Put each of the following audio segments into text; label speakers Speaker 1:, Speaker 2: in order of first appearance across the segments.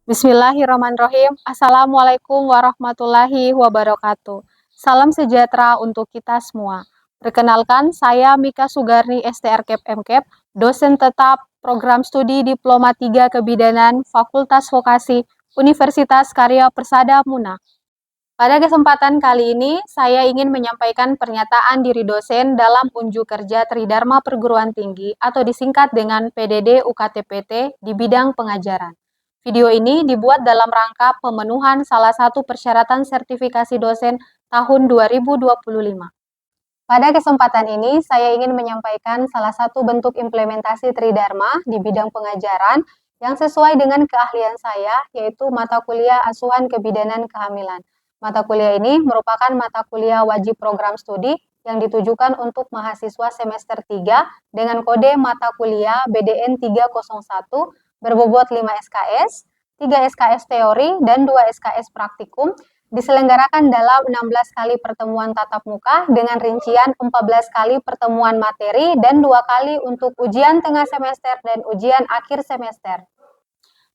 Speaker 1: Bismillahirrahmanirrahim. Assalamualaikum warahmatullahi wabarakatuh. Salam sejahtera untuk kita semua. Perkenalkan, saya Mika Sugarni, STRKEP MKEP, dosen tetap program studi Diploma 3 Kebidanan Fakultas Vokasi Universitas Karya Persada Muna. Pada kesempatan kali ini, saya ingin menyampaikan pernyataan diri dosen dalam unjuk kerja Tridharma Perguruan Tinggi atau disingkat dengan PDD UKTPT di bidang pengajaran. Video ini dibuat dalam rangka pemenuhan salah satu persyaratan sertifikasi dosen tahun 2025. Pada kesempatan ini, saya ingin menyampaikan salah satu bentuk implementasi Tridharma di bidang pengajaran yang sesuai dengan keahlian saya, yaitu mata kuliah asuhan kebidanan kehamilan. Mata kuliah ini merupakan mata kuliah wajib program studi yang ditujukan untuk mahasiswa semester 3 dengan kode mata kuliah BDN 301 berbobot 5 SKS, 3 SKS teori, dan 2 SKS praktikum, diselenggarakan dalam 16 kali pertemuan tatap muka dengan rincian 14 kali pertemuan materi dan 2 kali untuk ujian tengah semester dan ujian akhir semester.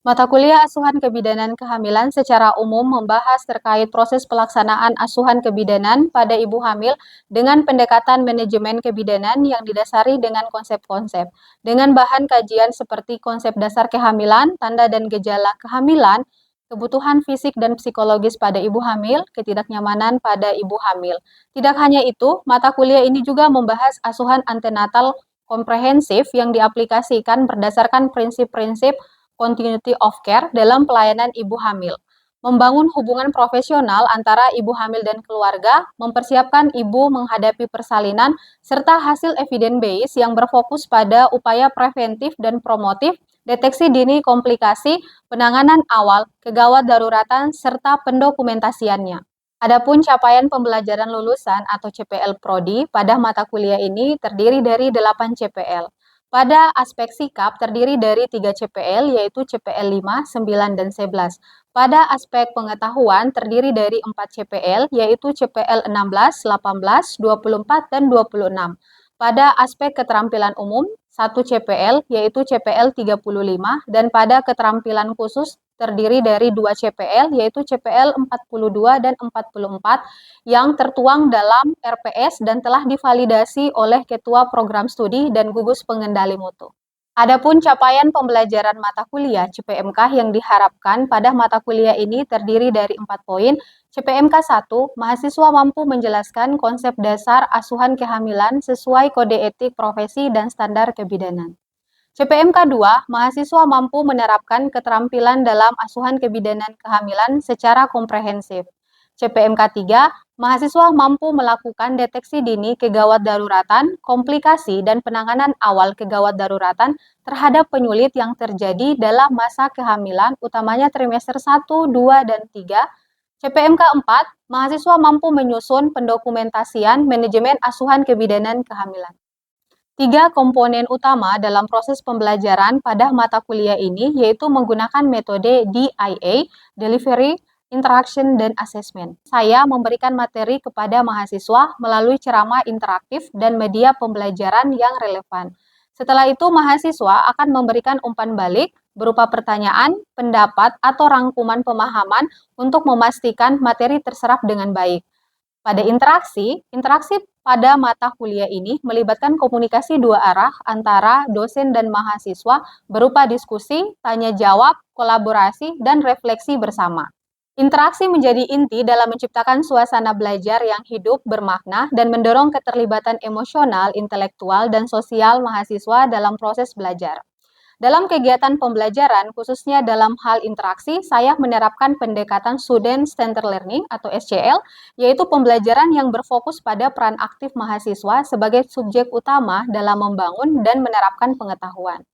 Speaker 1: Mata kuliah asuhan kebidanan kehamilan secara umum membahas terkait proses pelaksanaan asuhan kebidanan pada ibu hamil dengan pendekatan manajemen kebidanan yang didasari dengan konsep-konsep. Dengan bahan kajian seperti konsep dasar kehamilan, tanda dan gejala kehamilan, kebutuhan fisik dan psikologis pada ibu hamil, ketidaknyamanan pada ibu hamil. Tidak hanya itu, mata kuliah ini juga membahas asuhan antenatal komprehensif yang diaplikasikan berdasarkan prinsip-prinsip continuity of care dalam pelayanan ibu hamil, membangun hubungan profesional antara ibu hamil dan keluarga, mempersiapkan ibu menghadapi persalinan, serta hasil evidence-based yang berfokus pada upaya preventif dan promotif, deteksi dini komplikasi, penanganan awal, kegawat daruratan, serta pendokumentasiannya. Adapun capaian pembelajaran lulusan atau CPL Prodi pada mata kuliah ini terdiri dari 8 CPL. Pada aspek sikap terdiri dari 3 CPL yaitu CPL 5, 9, dan 11. Pada aspek pengetahuan terdiri dari 4 CPL yaitu CPL 16, 18, 24, dan 26. Pada aspek keterampilan umum 1 CPL yaitu CPL 35 dan pada keterampilan khusus terdiri dari 2 CPL yaitu CPL 42 dan 44 yang tertuang dalam RPS dan telah divalidasi oleh Ketua Program Studi dan Gugus Pengendali Mutu. Adapun capaian pembelajaran mata kuliah CPMK yang diharapkan pada mata kuliah ini terdiri dari 4 poin. CPMK 1, mahasiswa mampu menjelaskan konsep dasar asuhan kehamilan sesuai kode etik profesi dan standar kebidanan. CPMK 2, mahasiswa mampu menerapkan keterampilan dalam asuhan kebidanan kehamilan secara komprehensif. CPMK 3, mahasiswa mampu melakukan deteksi dini kegawat daruratan, komplikasi, dan penanganan awal kegawat daruratan terhadap penyulit yang terjadi dalam masa kehamilan, utamanya trimester 1, 2, dan 3. CPMK 4, mahasiswa mampu menyusun pendokumentasian manajemen asuhan kebidanan kehamilan. 3 komponen utama dalam proses pembelajaran pada mata kuliah ini yaitu menggunakan metode DIA, Delivery, Interaction, dan Assessment. Saya memberikan materi kepada mahasiswa melalui ceramah interaktif dan media pembelajaran yang relevan. Setelah itu, mahasiswa akan memberikan umpan balik berupa pertanyaan, pendapat, atau rangkuman pemahaman untuk memastikan materi terserap dengan baik. Pada interaksi pada mata kuliah ini melibatkan komunikasi dua arah antara dosen dan mahasiswa berupa diskusi, tanya jawab, kolaborasi, dan refleksi bersama. Interaksi menjadi inti dalam menciptakan suasana belajar yang hidup, bermakna, dan mendorong keterlibatan emosional, intelektual, dan sosial mahasiswa dalam proses belajar. Dalam kegiatan pembelajaran, khususnya dalam hal interaksi, saya menerapkan pendekatan Student Centered Learning atau SCL, yaitu pembelajaran yang berfokus pada peran aktif mahasiswa sebagai subjek utama dalam membangun dan menerapkan pengetahuan.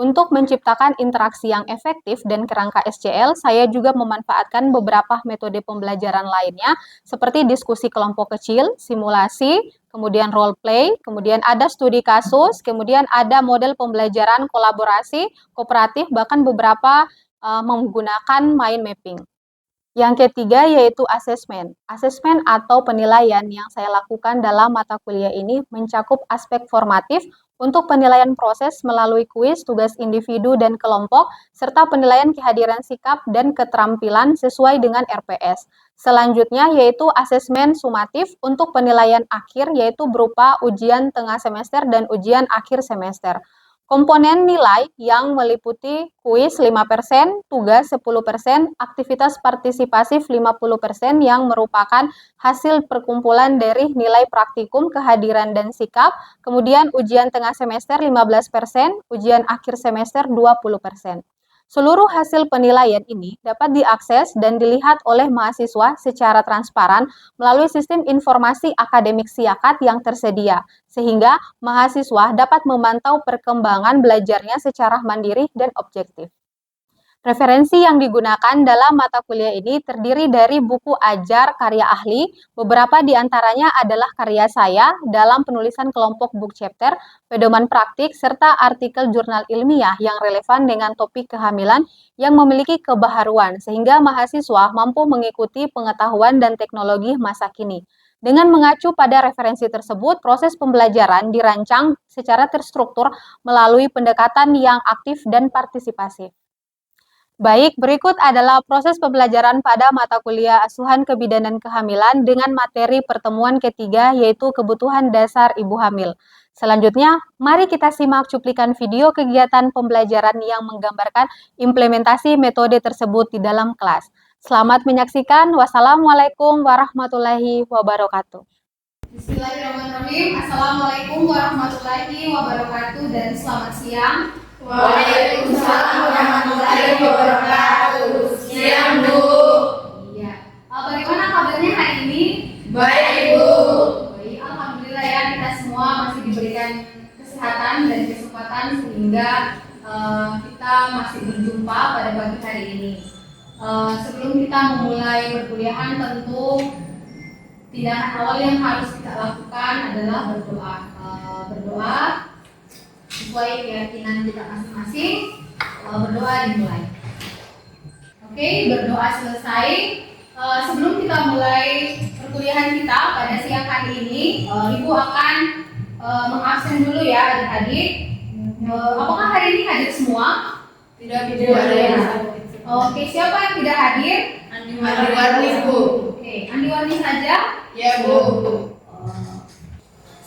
Speaker 1: Untuk menciptakan interaksi yang efektif dan kerangka SCL, saya juga memanfaatkan beberapa metode pembelajaran lainnya seperti diskusi kelompok kecil, simulasi, kemudian role play, kemudian ada studi kasus, kemudian ada model pembelajaran kolaborasi, kooperatif, bahkan beberapa menggunakan mind mapping. Yang ketiga yaitu asesmen. Asesmen atau penilaian yang saya lakukan dalam mata kuliah ini mencakup aspek formatif, Untuk penilaian proses melalui kuis, tugas individu dan kelompok, serta penilaian kehadiran sikap dan keterampilan sesuai dengan RPS. Selanjutnya yaitu asesmen sumatif untuk penilaian akhir yaitu berupa ujian tengah semester dan ujian akhir semester. Komponen nilai yang meliputi kuis 5%, tugas 10%, aktivitas partisipatif 50% yang merupakan hasil perkumpulan dari nilai praktikum, kehadiran, dan sikap, kemudian ujian tengah semester 15%, ujian akhir semester 20%. Seluruh hasil penilaian ini dapat diakses dan dilihat oleh mahasiswa secara transparan melalui sistem informasi akademik Siakat yang tersedia, sehingga mahasiswa dapat memantau perkembangan belajarnya secara mandiri dan objektif. Referensi yang digunakan dalam mata kuliah ini terdiri dari buku ajar karya ahli, beberapa di antaranya adalah karya saya dalam penulisan kelompok book chapter, pedoman praktik, serta artikel jurnal ilmiah yang relevan dengan topik kehamilan yang memiliki kebaharuan, sehingga mahasiswa mampu mengikuti pengetahuan dan teknologi masa kini. Dengan mengacu pada referensi tersebut, proses pembelajaran dirancang secara terstruktur melalui pendekatan yang aktif dan partisipasif. Baik, berikut adalah proses pembelajaran pada mata kuliah Asuhan Kebidanan Kehamilan dengan materi pertemuan ketiga yaitu kebutuhan dasar ibu hamil. Selanjutnya, mari kita simak cuplikan video kegiatan pembelajaran yang menggambarkan implementasi metode tersebut di dalam kelas. Selamat menyaksikan. Wassalamualaikum warahmatullahi wabarakatuh.
Speaker 2: Bismillahirrahmanirrahim. Assalamualaikum warahmatullahi wabarakatuh dan selamat siang.
Speaker 3: Waalaikumsalam warahmatullahi wabarakatuh. Siang, Bu.
Speaker 2: Iya. Bagaimana kabarnya hari ini?
Speaker 3: Baik, Bu.
Speaker 2: Baik, alhamdulillah ya kita semua masih diberikan kesehatan dan kesempatan sehingga kita masih berjumpa pada pagi hari ini. Sebelum kita memulai perkuliahan tentu tindakan awal yang harus kita lakukan adalah berdoa. Berdoa sesuai keyakinan kita masing-masing. Berdoa dimulai. Oke, berdoa selesai. Sebelum kita mulai perkuliahan kita pada siang hari ini, Ibu akan mengabsen dulu ya adik-adik. Apakah hari ini hadir semua?
Speaker 3: Tidak ada yang
Speaker 2: Oke, siapa yang tidak hadir?
Speaker 3: Andi Warni, Bu.
Speaker 2: Oke, Andi Warni saja.
Speaker 3: Ya, Bu.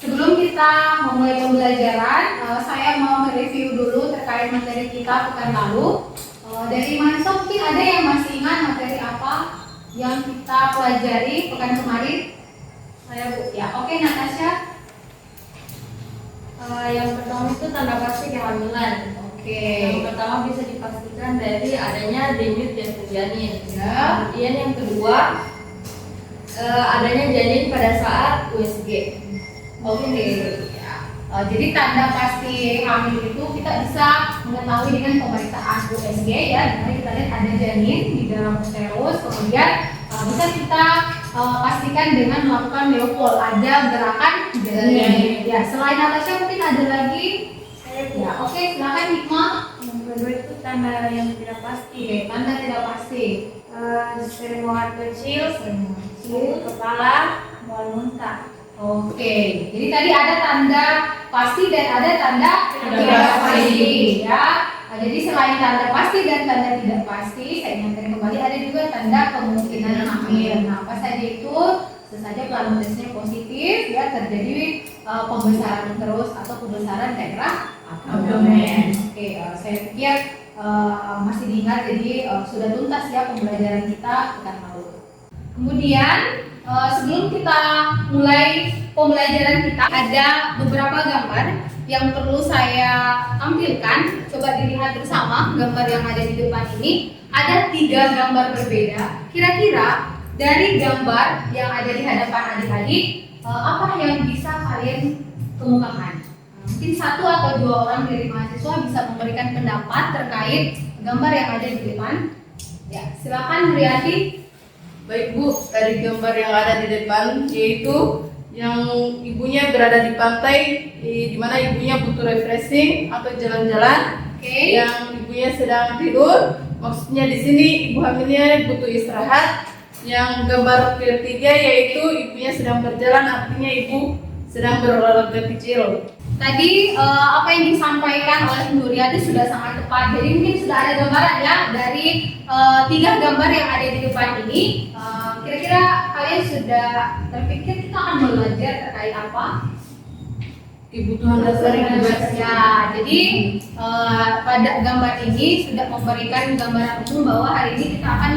Speaker 2: Sebelum kita memulai pembelajaran, saya mau mereview dulu terkait materi kita pekan lalu. Dari mahasiswa mungkin ada yang masih ingat materi apa yang kita pelajari pekan kemarin? Saya, Bu. Ya, oke, Natasha.
Speaker 4: Yang pertama itu tanda pasti kehamilan.
Speaker 2: Oke.
Speaker 4: Yang pertama bisa dipastikan dari adanya denyut jantung janin.
Speaker 2: Ya.
Speaker 4: Kemudian yang kedua adanya janin pada saat USG.
Speaker 2: Oke. Ya. Jadi tanda pasti hamil itu kita bisa mengetahui dengan pemeriksaan USG ya. Dimana kita lihat ada janin di dalam uterus, kemudian bisa kita pastikan dengan melakukan Leopold, ada gerakan janin. Ya, selain Natasha mungkin ada lagi. Ya, oke, silakan Hikmah.
Speaker 4: Yang kedua itu tanda yang tidak pasti.
Speaker 2: Oke, tanda tidak pasti.
Speaker 4: Sering mual kecil, kepala, mual muntah.
Speaker 2: Oke, jadi tadi ada tanda pasti dan ada tanda tidak pasti ya. Jadi selain tanda pasti dan tanda tidak pasti, saya ingatkan kembali ada juga tanda kemungkinan hamil. Nah, apa saja itu? Sesaja plasmidesnya positif ya, terjadi pembesaran terus atau pembesaran daerah abdomen. Oke, saya pikir masih diingat, jadi sudah tuntas ya pembelajaran kita pekan lalu. Kemudian sebelum kita mulai pembelajaran kita, ada beberapa gambar yang perlu saya tampilkan. Coba dilihat bersama gambar yang ada di depan ini. Ada 3 gambar berbeda. Kira-kira dari gambar yang ada di hadapan adik-adik, apa yang bisa kalian kemukakan? Mungkin 1 atau 2 orang dari mahasiswa bisa memberikan pendapat terkait gambar yang ada di depan. Ya, silakan Riyati.
Speaker 3: Baik, Bu. Dari gambar yang ada di depan yaitu yang ibunya berada di pantai, di mana ibunya butuh refreshing atau jalan-jalan.
Speaker 2: Oke.
Speaker 3: Yang ibunya sedang tidur, maksudnya di sini ibu hamilnya butuh istirahat. Yang gambar ketiga yaitu ibunya sedang berjalan, artinya ibu sedang berolahraga kecil.
Speaker 2: Tadi apa yang disampaikan oleh Bu Riyati sudah sangat tepat. Jadi mungkin sudah ada gambaran ya dari 3 gambar yang ada di depan ini. Kira-kira kalian sudah terpikir kita akan belajar terkait apa?
Speaker 3: Kebutuhan dasar
Speaker 2: Ya, jadi pada gambar ini sudah memberikan gambaran umum bahwa hari ini kita akan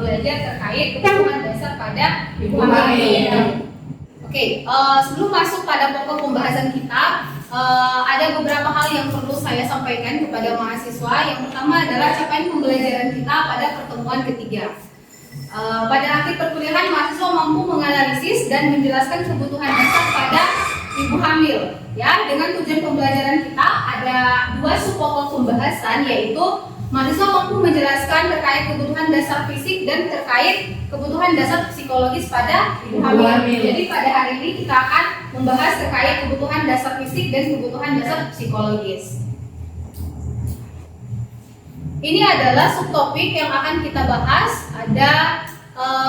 Speaker 2: belajar terkait kebutuhan dasar pada ibu hamil. Oke, sebelum masuk pada pokok pembahasan kita, ada beberapa hal yang perlu saya sampaikan kepada mahasiswa. Yang pertama adalah capaian pembelajaran kita pada pertemuan ketiga. Pada akhir perkuliahan, mahasiswa mampu menganalisis dan menjelaskan kebutuhan dasar pada ibu hamil. Ya, dengan tujuan pembelajaran kita ada 2 subpokok pembahasan, yaitu mahasiswa mampu menjelaskan terkait kebutuhan dasar fisik dan terkait kebutuhan dasar psikologis pada ibu hamil. Jadi pada hari ini kita akan membahas terkait kebutuhan dasar fisik dan kebutuhan dasar psikologis. Ini adalah subtopik yang akan kita bahas. Ada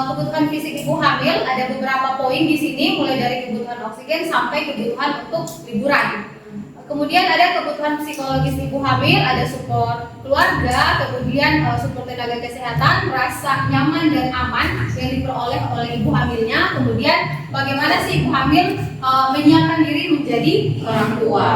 Speaker 2: kebutuhan fisik ibu hamil, ada beberapa poin di sini, mulai dari kebutuhan oksigen sampai kebutuhan untuk liburan. Kemudian ada kebutuhan psikologis ibu hamil, ada support keluarga, kemudian support tenaga kesehatan, rasa nyaman dan aman yang diperoleh oleh ibu hamilnya. Kemudian bagaimana sih ibu hamil menyiapkan diri menjadi orang tua.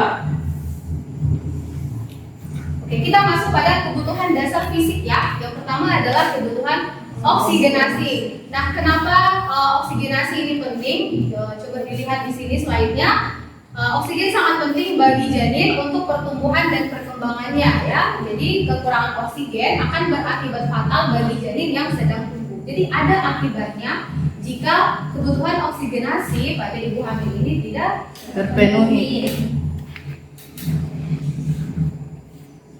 Speaker 2: Oke, kita masuk pada kebutuhan dasar fisik ya. Yang pertama adalah kebutuhan oksigenasi. Nah, kenapa oksigenasi ini penting? Coba dilihat di sini slide-nya. Oksigen sangat penting bagi janin untuk pertumbuhan dan perkembangannya ya. Jadi kekurangan oksigen akan berakibat fatal bagi janin yang sedang tumbuh. Jadi ada akibatnya jika kebutuhan oksigenasi pada ibu hamil ini tidak
Speaker 3: terpenuhi.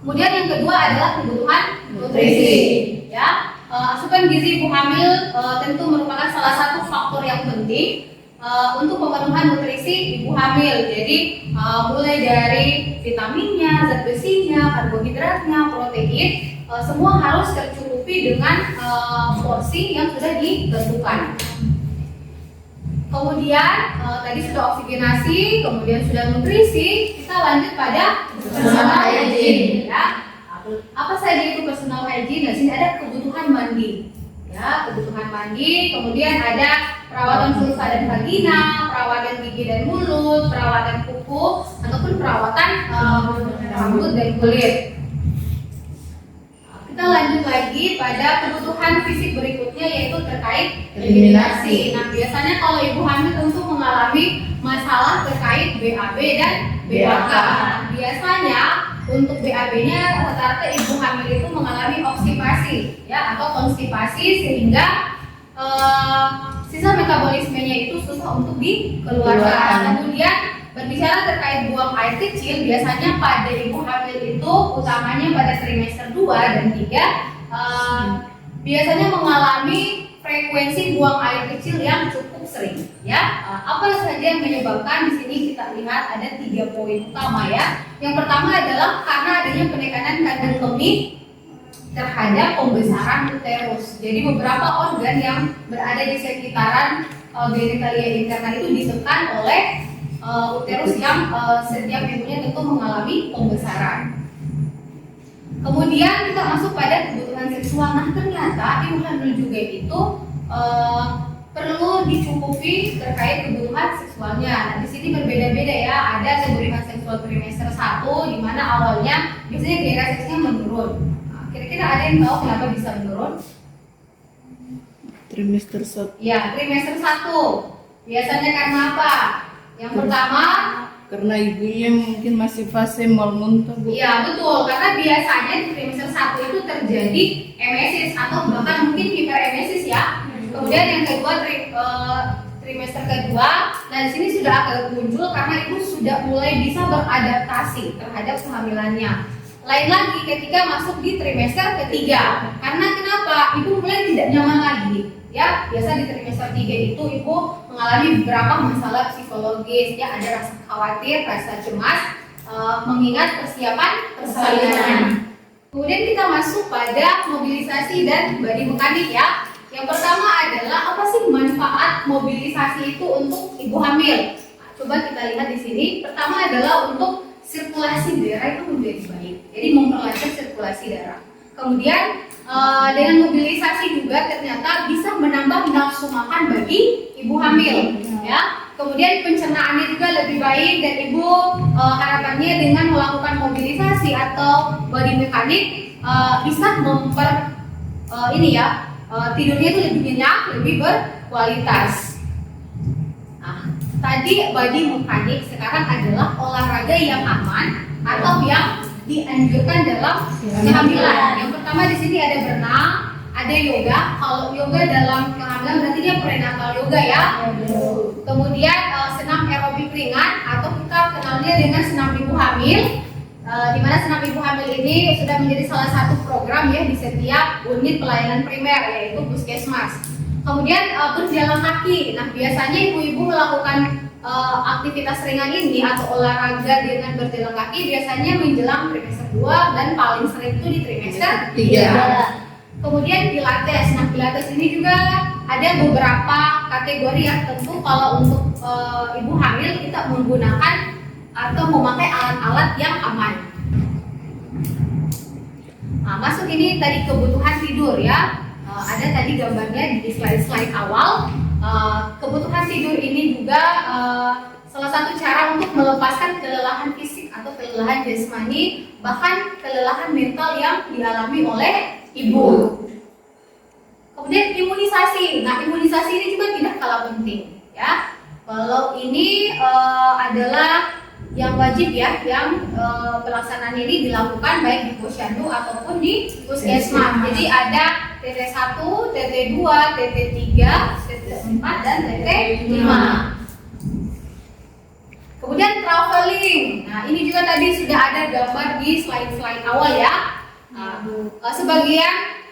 Speaker 2: Kemudian yang kedua adalah kebutuhan nutrisi ya. Asupan gizi ibu hamil tentu merupakan salah satu faktor yang penting untuk pemenuhan nutrisi ibu hamil. Jadi mulai dari vitaminnya, zat besinya, karbohidratnya, protein, semua harus tercukupi dengan porsi yang sudah ditentukan. Kemudian tadi sudah oksigenasi, kemudian sudah nutrisi, kita lanjut pada personal hygiene ya. Apa saja itu personal hygiene? Nah, sini ada kebutuhan mandi. Ya, kebutuhan mandi, kemudian ada perawatan vulva dan vagina, perawatan gigi dan mulut, perawatan kuku, ataupun perawatan rambut dan kulit. Kita lanjut lagi pada kebutuhan fisik berikutnya, yaitu terkait eliminasi. Nah, biasanya kalau ibu hamil tentu mengalami masalah terkait BAB dan BAK. Biasanya untuk BAB-nya rata-rata ibu hamil itu mengalami obstipasi ya, atau konstipasi, sehingga sisa metabolismenya itu susah untuk dikeluarkan. Kemudian berbicara terkait buang air kecil, biasanya pada ibu hamil itu utamanya pada trimester 2 dan 3 biasanya mengalami frekuensi buang air kecil yang cukup sering ya. Apa saja yang menyebabkan? Di sini kita lihat ada 3 poin utama ya. Yang pertama adalah karena adanya penekanan kandang kemih terhadap pembesaran uterus. Jadi beberapa organ yang berada di sekitaran genitalia interna itu ditekan oleh uterus yang setiap ibunya tentu mengalami pembesaran. Kemudian kita masuk pada kebutuhan seksual. Nah, ternyata ibu hamil juga itu perlu dicukupi terkait kebutuhan seksualnya. Nah, di sini berbeda-beda ya. Ada kebutuhan seksual trimester 1 di mana awalnya biasanya gairah seksnya menurun. Kira-kira ada yang tahu kenapa bisa menurun?
Speaker 3: Trimester 1.
Speaker 2: Ya, trimester 1. Biasanya karena apa? Yang pertama,
Speaker 3: Karena ibunya mungkin masih fase mal muntah, Bu.
Speaker 2: iya betul, karena biasanya di trimester 1 itu terjadi emesis atau bahkan mungkin hiperemesis ya. Kemudian yang kedua trimester kedua, nah di sini sudah agak muncul karena ibu sudah mulai bisa beradaptasi terhadap kehamilannya. Lain lagi ketika masuk di trimester ketiga, karena kenapa? Ibu mulai tidak nyaman lagi. Ya, biasa di trimester 3 itu ibu mengalami beberapa masalah psikologis, ya, ada rasa khawatir, rasa cemas, mengingat persiapan persalinan. Kemudian kita masuk pada mobilisasi dan body mekanik ya. Yang pertama adalah apa sih manfaat mobilisasi itu untuk ibu hamil? coba kita lihat di sini. Pertama adalah untuk sirkulasi darah itu menjadi baik, jadi memperlancar sirkulasi darah. Kemudian dengan mobilisasi juga ternyata bisa menambah nafsu makan bagi ibu hamil, ya. Kemudian pencernaannya juga lebih baik dan ibu harapannya dengan melakukan mobilisasi atau body mekanik bisa tidurnya itu lebih nyenyak, lebih berkualitas. Nah, tadi body mekanik, sekarang adalah olahraga yang aman atau yang dianjurkan dalam kehamilan. Yang pertama di sini ada berenang, ada yoga. Kalau yoga dalam kehamilan berarti dia prenatal yoga ya. Kemudian senam aerobik ringan atau kita kenalnya dengan senam ibu hamil. Di mana senam ibu hamil ini sudah menjadi salah satu program ya di setiap unit pelayanan primer, yaitu puskesmas. Kemudian berjalan kaki. Nah, biasanya ibu-ibu melakukan aktivitas ringan ini atau olahraga dengan berjalan kaki biasanya menjelang trimester 2 dan paling sering itu di trimester 3. Kemudian pilates. Nah, pilates ini juga ada beberapa kategori ya. Tentu kalau untuk ibu hamil kita menggunakan atau memakai alat-alat yang aman. Nah, masuk ini tadi kebutuhan tidur ya. Ada tadi gambarnya di slide-slide awal. Kebutuhan tidur ini juga salah satu cara untuk melepaskan kelelahan fisik atau kelelahan jasmani, bahkan kelelahan mental yang dialami oleh ibu. Kemudian imunisasi. Nah, imunisasi ini juga tidak kalah penting ya. Kalau ini adalah yang wajib ya, yang pelaksanaan ini dilakukan baik di posyandu ataupun di puskesmas. Jadi ada TT1, TT2, TT3, TT4 dan TT5. Kemudian traveling. Nah, ini juga tadi sudah ada gambar di slide-slide awal ya. Sebagian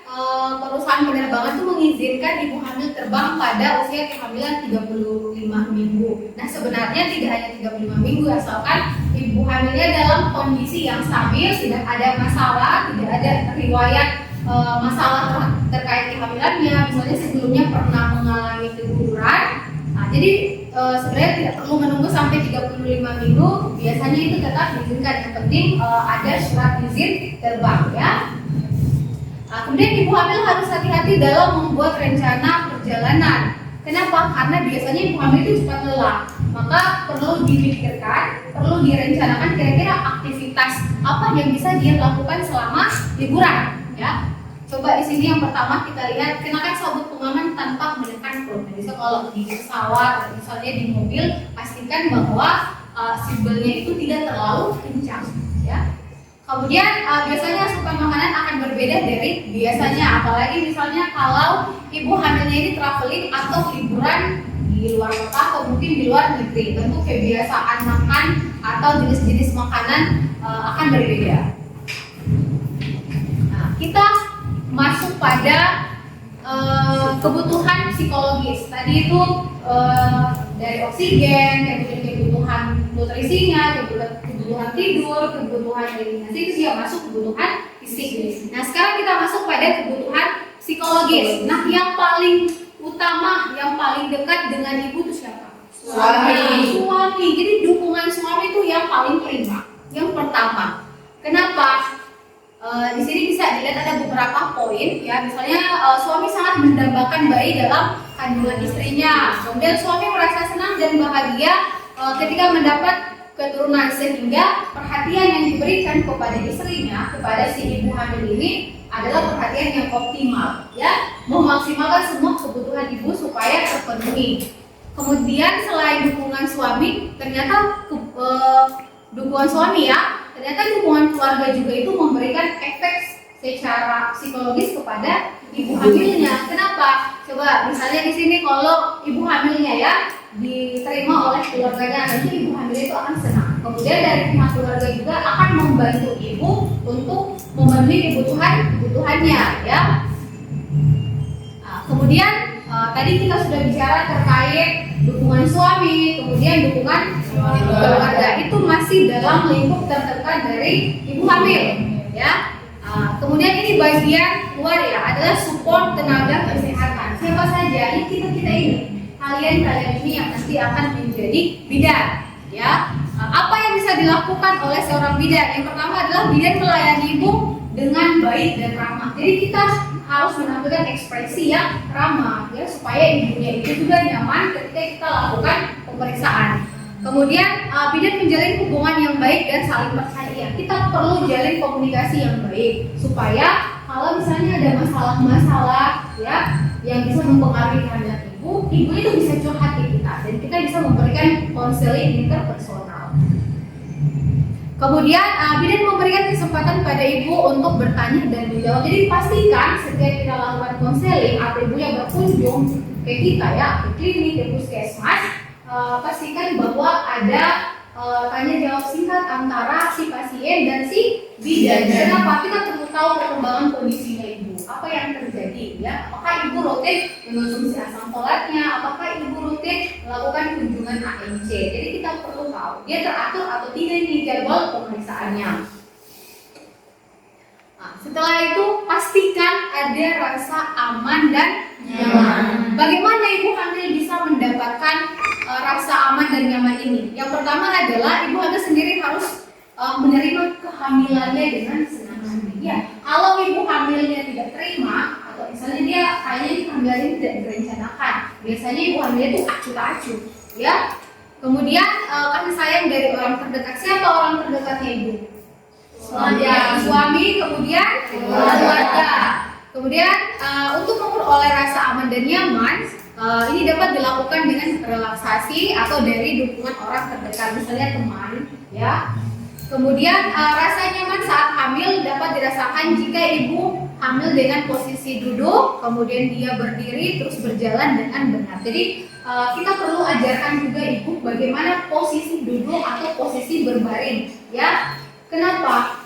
Speaker 2: perusahaan penerbangan itu mengizinkan ibu hamil terbang pada usia kehamilan 35 minggu. Nah, sebenarnya tidak hanya 35 minggu, asalkan ibu hamilnya dalam kondisi yang stabil, tidak ada masalah, tidak ada riwayat masalah terkait kehamilannya, misalnya sebelumnya pernah mengalami keguguran. Nah, jadi sebenarnya tidak perlu menunggu sampai 35 minggu, biasanya itu tetap diizinkan. Yang penting ada surat izin terbang ya. Nah, kemudian ibu hamil harus hati-hati dalam membuat rencana perjalanan. Kenapa? Karena biasanya ibu hamil itu cepat lelah. Maka perlu dipikirkan, perlu direncanakan kira-kira aktivitas apa yang bisa dia lakukan selama liburan. Ya, coba di sini yang pertama kita lihat, kenakan sabuk pengaman tanpa menekan perut. Jadi kalau di pesawat, misalnya di mobil, pastikan bahwa seatbeltnya itu tidak terlalu kencang. Ya. Kemudian biasanya asupan makanan akan berbeda dari biasanya, apalagi misalnya kalau ibu hamilnya ini traveling atau liburan di luar kota atau mungkin di luar negeri. Tentu kebiasaan makan atau jenis-jenis makanan akan berbeda. Nah, kita masuk pada kebutuhan psikologis. Tadi itu dari oksigen, kemudian kebutuhan nutrisinya, kebutuhan tidur, kebutuhan eliminasi, itu dia masuk kebutuhan fisik. Nah, sekarang kita masuk pada kebutuhan psikologis. Nah, yang paling utama, yang paling dekat dengan ibu itu siapa? Suami. Jadi dukungan suami itu yang paling prima, yang pertama. Kenapa? Di sini bisa dilihat ada beberapa poin ya. Misalnya suami sangat mendambakan bayi dalam kandungan istrinya. Kemudian suami merasa senang dan bahagia ketika mendapat keturunan, sehingga perhatian yang diberikan kepada istrinya, kepada si ibu hamil ini adalah perhatian yang optimal ya, memaksimalkan semua kebutuhan ibu supaya terpenuhi. Kemudian selain dukungan suami, ternyata dukungan suami ya, ternyata dukungan keluarga juga itu memberikan efek secara psikologis kepada ibu hamilnya. Kenapa? Coba misalnya di sini kalau ibu hamilnya ya diterima oleh keluarganya, nanti ibu hamil itu akan senang. Kemudian dari pihak keluarga juga akan membantu ibu untuk memenuhi kebutuhannya ya. Nah, kemudian tadi kita sudah bicara terkait dukungan suami, kemudian dukungan keluarga, itu masih dalam lingkup terdekat dari ibu hamil ya. Kemudian ini bagian luar ya, adalah support tenaga kesehatan. Siapa saja ini kita ini kalian ini yang nanti akan menjadi bidan, ya. Apa yang bisa dilakukan oleh seorang bidan? Yang pertama adalah bidan melayani ibu dengan baik dan ramah. Jadi kita harus menampilkan ekspresi yang ramah, ya, supaya ibunya itu juga nyaman ketika kita lakukan pemeriksaan. Kemudian bidan menjalin hubungan yang baik dan saling percaya. Kita perlu jalin komunikasi yang baik supaya kalau misalnya ada masalah-masalah, ya, yang bisa mempengaruhi kehamilan ibu itu bisa curhat ke kita dan kita bisa memberikan konseling interpersonal. Kemudian bidan memberikan kesempatan pada ibu untuk bertanya dan menjawab. Jadi pastikan setiap kita lakukan konseling atau ibunya berkunjung ke kita, ya, ke klinik, ke puskesmas, pastikan bahwa ada tanya jawab singkat antara si pasien dan si bidan. Kenapa? Kita perlu tahu perkembangan kondisinya ibu, apa yang terjadi, ya. Apakah ibu rutin mengonsumsi asam folatnya, apakah ibu rutin melakukan kunjungan ANC. Jadi kita perlu tahu dia teratur atau tidak nih jadwal pemeriksaannya. Nah, setelah itu pastikan ada rasa aman dan nyaman. Bagaimana ibu hamil bisa mendapatkan rasa aman dan nyaman ini? Yang pertama adalah ibu hamil sendiri harus menerima kehamilannya dengan senang hati. Ya, kalau ibu hamilnya tidak terima atau misalnya dia kayaknya kehamilan ini tidak direncanakan, biasanya ibu hamilnya itu acuh tak acuh, ya. Kemudian kasih sayang dari orang terdekat. Siapa orang terdekatnya ibu? Suami, kemudian keluarga. Kemudian untuk memperoleh rasa aman dan nyaman, ini dapat dilakukan dengan relaksasi atau dari dukungan orang terdekat, misalnya teman, ya. Kemudian rasa nyaman saat hamil dapat dirasakan jika ibu hamil dengan posisi duduk, kemudian dia berdiri terus berjalan dengan benar. Jadi kita perlu ajarkan juga ibu bagaimana posisi duduk atau posisi berbaring, ya. Kenapa?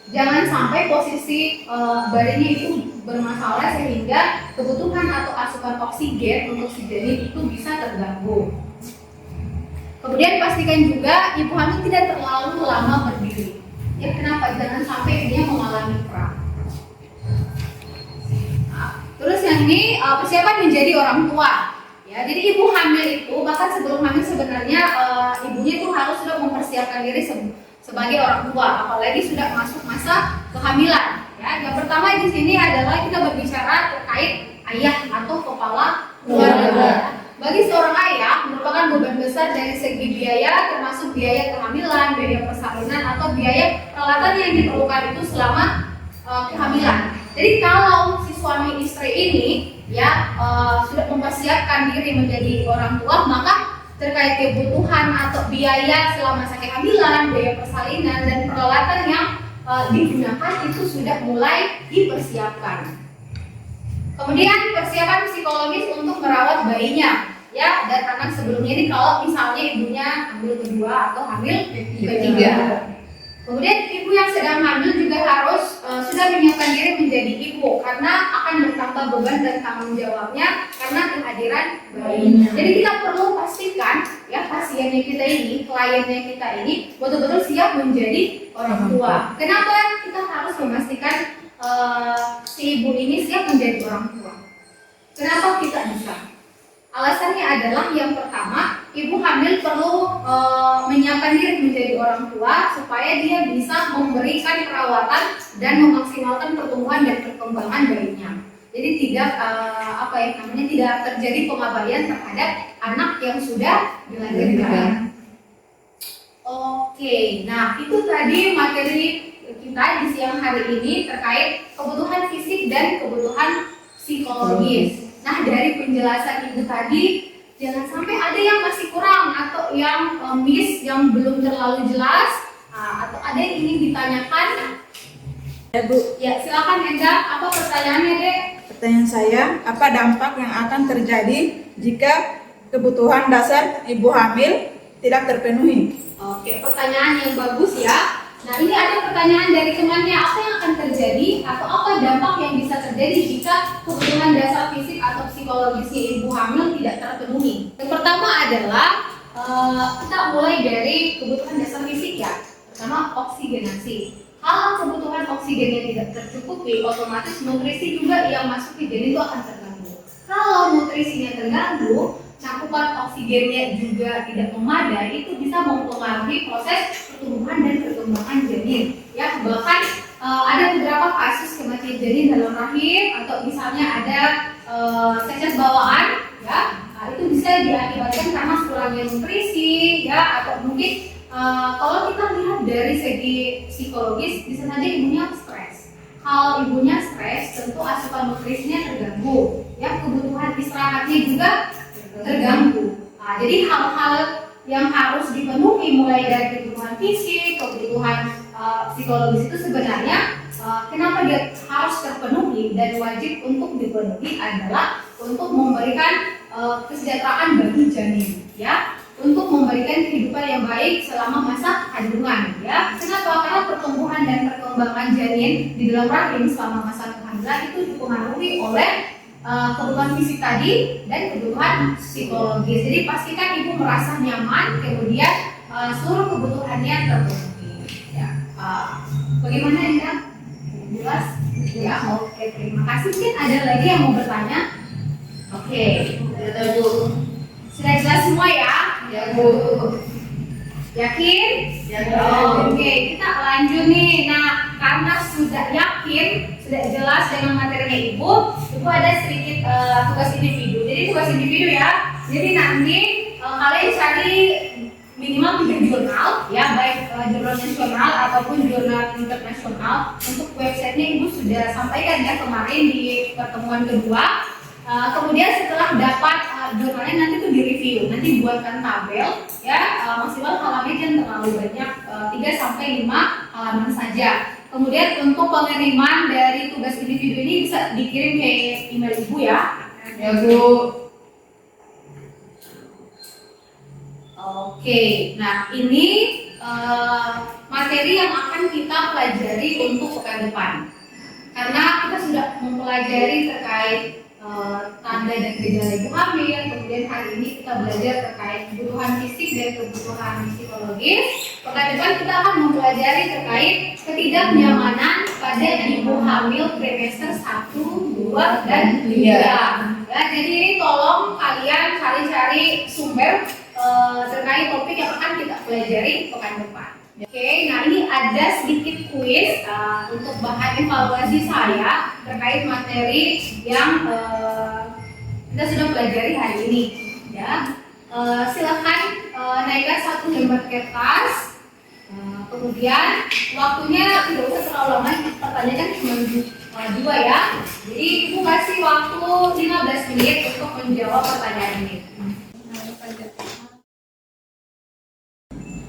Speaker 2: Jangan sampai posisi baringnya itu bermasalah sehingga kebutuhan atau asupan oksigen untuk si janin itu bisa terganggu. Kemudian pastikan juga ibu hamil tidak terlalu lama berdiri. Ya, kenapa? Jangan sampai dia mengalami kram. Nah, terus yang ini persiapan menjadi orang tua. Ya, jadi ibu hamil itu bahkan sebelum hamil sebenarnya ibunya itu harus sudah mempersiapkan diri sebagai orang tua, apalagi sudah masuk masa kehamilan. Ya, yang pertama di sini adalah kita berbicara terkait ayah atau kepala keluarga. Bagi seorang ayah merupakan beban besar dari segi biaya, termasuk biaya kehamilan, biaya persalinan atau biaya peralatan yang diperlukan itu selama kehamilan. Jadi kalau si suami istri ini, ya, sudah mempersiapkan diri menjadi orang tua, maka terkait kebutuhan atau biaya selama masa kehamilan, biaya persalinan dan peralatan yang digunakan itu sudah mulai dipersiapkan. Kemudian persiapan psikologis untuk merawat bayinya, ya, dan anak sebelumnya ini kalau misalnya ibunya hamil kedua atau hamil ketiga. Kemudian ibu yang sedang hamil juga harus sudah menyiapkan diri menjadi ibu karena akan bertambah beban dan tanggung jawabnya karena kehadiran bayinya. Jadi kita perlu pastikan, ya, pasiennya kita ini, kliennya kita ini betul-betul siap menjadi orang tua. Kenapa kita harus memastikan si ibu ini siap menjadi orang tua? Kenapa kita bisa? Alasannya adalah yang pertama, ibu hamil perlu menyiapkan diri menjadi orang tua supaya dia bisa memberikan perawatan dan memaksimalkan pertumbuhan dan perkembangan bayinya. Jadi tidak tidak terjadi pengabaian terhadap anak yang sudah dilahirkan. Oke, nah itu tadi materi kita di siang hari ini terkait kebutuhan fisik dan kebutuhan psikologis. Nah, dari penjelasan ibu tadi, jangan sampai ada yang masih kurang atau yang miss, yang belum terlalu jelas, atau ada yang ingin ditanyakan.
Speaker 5: Ya, Bu.
Speaker 2: Ya, silakan Enda. Apa pertanyaannya, Dek?
Speaker 5: Pertanyaan saya, apa dampak yang akan terjadi jika kebutuhan dasar ibu hamil tidak terpenuhi?
Speaker 2: Oke, pertanyaan yang bagus ya. Nah, ini ada pertanyaan dari temannya, apa yang akan terjadi atau apa dampak yang bisa terjadi jika kebutuhan dasar fisik atau psikologisnya ibu hamil tidak terpenuhi. Yang pertama adalah kita mulai dari kebutuhan dasar fisik, ya. Pertama, oksigenasi. Kalau kebutuhan oksigennya tidak tercukupi, otomatis nutrisi juga yang masuk ke janin itu akan terganggu. Kalau nutrisinya terganggu, cakupan oksigennya juga tidak memadai, itu bisa mempengaruhi proses pertumbuhan dan perkembangan janin. Ya, bahkan ada beberapa kasus kematian janin dalam rahim atau misalnya ada cacat bawaan, ya, itu bisa diakibatkan karena kurangnya nutrisi, ya, atau mungkin kalau kita lihat dari segi psikologis, bisa saja ibunya stres. Kalau ibunya stres, tentu asupan nutrisinya terganggu, ya, kebutuhan istirahatnya juga terganggu. Nah, jadi hal-hal yang harus dipenuhi mulai dari kebutuhan fisik, kebutuhan psikologis itu sebenarnya kenapa dia harus terpenuhi dan wajib untuk dipenuhi adalah untuk memberikan kesejahteraan bagi janin, ya, untuk memberikan kehidupan yang baik selama masa kandungan, ya. Kenapa? Karena pertumbuhan dan perkembangan janin di dalam rahim selama masa kehamilan itu dipengaruhi oleh kebutuhan fisik tadi dan kebutuhan psikologis. Jadi pastikan ibu merasa nyaman, kemudian seluruh kebutuhannya terpenuhi. Ya. Bagaimana Indah? Jelas? Ya, oke, terima kasih. Mungkin ada lagi yang mau bertanya? Oke, sudah jelas semua ya?
Speaker 3: Ya Bu.
Speaker 2: Yakin?
Speaker 3: Ya.
Speaker 2: Oke, kita lanjut nih. Nah, karena sudah yakin, sudah jelas dengan materinya Ibu ada sedikit tugas individu. Jadi tugas individu ya. Jadi nanti kalian cari minimal 3 jurnal, ya, baik jurnal nasional ataupun jurnal internasional. Untuk websitenya Ibu sudah sampaikan ya kemarin di pertemuan kedua. Kemudian setelah dapat jurnalnya nanti tuh direview, nanti buatkan tabel, ya, maksimal halamannya jangan terlalu banyak, 3-5 halaman saja. Kemudian untuk pengiriman dari tugas individu ini bisa dikirim ke email Ibu ya.
Speaker 3: Ya Bu.
Speaker 2: Oke, nah ini materi yang akan kita pelajari untuk pekan depan. Karena kita sudah mempelajari terkait tanda dan gejala ibu hamil, kemudian hari ini kita belajar terkait kebutuhan fisik dan kebutuhan psikologis. Pekan depan kita akan mempelajari terkait ketidaknyamanan pada ibu hamil trimester 1, 2, dan 3. Ya, jadi ini tolong kalian cari-cari sumber terkait topik yang akan kita pelajari pekan depan. Oke, nah ini ada sedikit kuis untuk bahan evaluasi saya terkait materi yang kita sudah pelajari hari ini. Ya, silakan naikkan 1 lembar kertas. Kemudian waktunya tidak usah terlalu lama, pertanyaan kan cuma 2 ya. Jadi Ibu kasih waktu 15 menit untuk menjawab pertanyaan ini.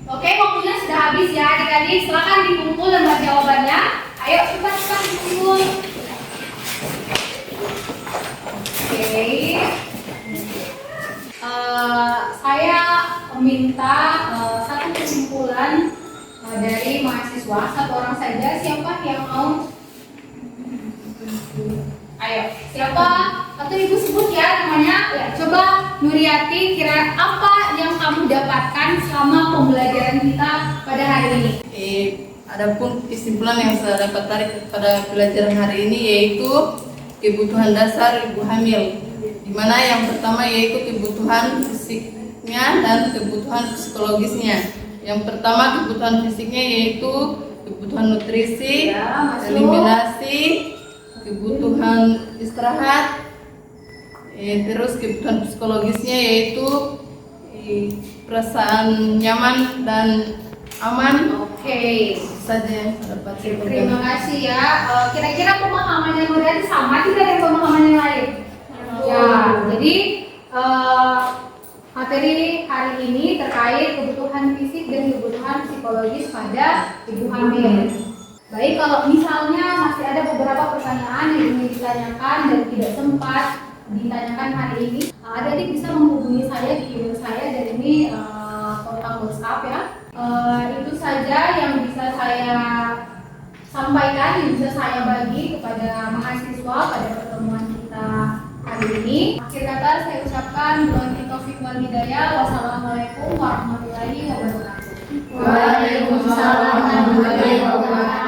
Speaker 2: Oke, waktunya sudah habis ya adik-adik. Silakan dikumpul lembar jawabannya. Ayo cepat dikumpul. Oke. Saya meminta satu kesimpulan dari mahasiswa, 1 orang saja. Siapa yang mau? Ayo, siapa? Atau Ibu sebut ya namanya. Ya, coba Nuriati, kira apa yang kamu dapatkan selama pembelajaran kita pada hari ini?
Speaker 3: Adapun kesimpulan yang saya dapat tarik pada pelajaran hari ini yaitu kebutuhan dasar ibu hamil, di mana yang pertama yaitu kebutuhan fisiknya dan kebutuhan psikologisnya. Yang pertama kebutuhan fisiknya yaitu kebutuhan nutrisi, eliminasi, kebutuhan istirahat, terus kebutuhan psikologisnya yaitu perasaan nyaman dan aman.
Speaker 2: Oke,
Speaker 3: Saja yang saya dapat.
Speaker 2: terima kasih ya. Kira-kira pemahamannya Nuriati sama tidak dengan pemahaman yang lain? Ya, jadi materi hari ini terkait kebutuhan fisik dan kebutuhan psikologis pada ibu hamil. Baik, kalau misalnya masih ada beberapa pertanyaan yang ingin ditanyakan dan tidak sempat ditanyakan hari ini, adik-adik bisa menghubungi saya di email saya, dan ini kontak WhatsApp ya. Itu saja yang bisa saya sampaikan, yang bisa saya bagi kepada mahasiswa pada pertemuan kita hari ini. Akhir kata saya ucapkan wabillahi taufiq wal hidayah. Wassalamualaikum warahmatullahi wabarakatuh.
Speaker 3: Waalaikumsalam warahmatullahi wabarakatuh.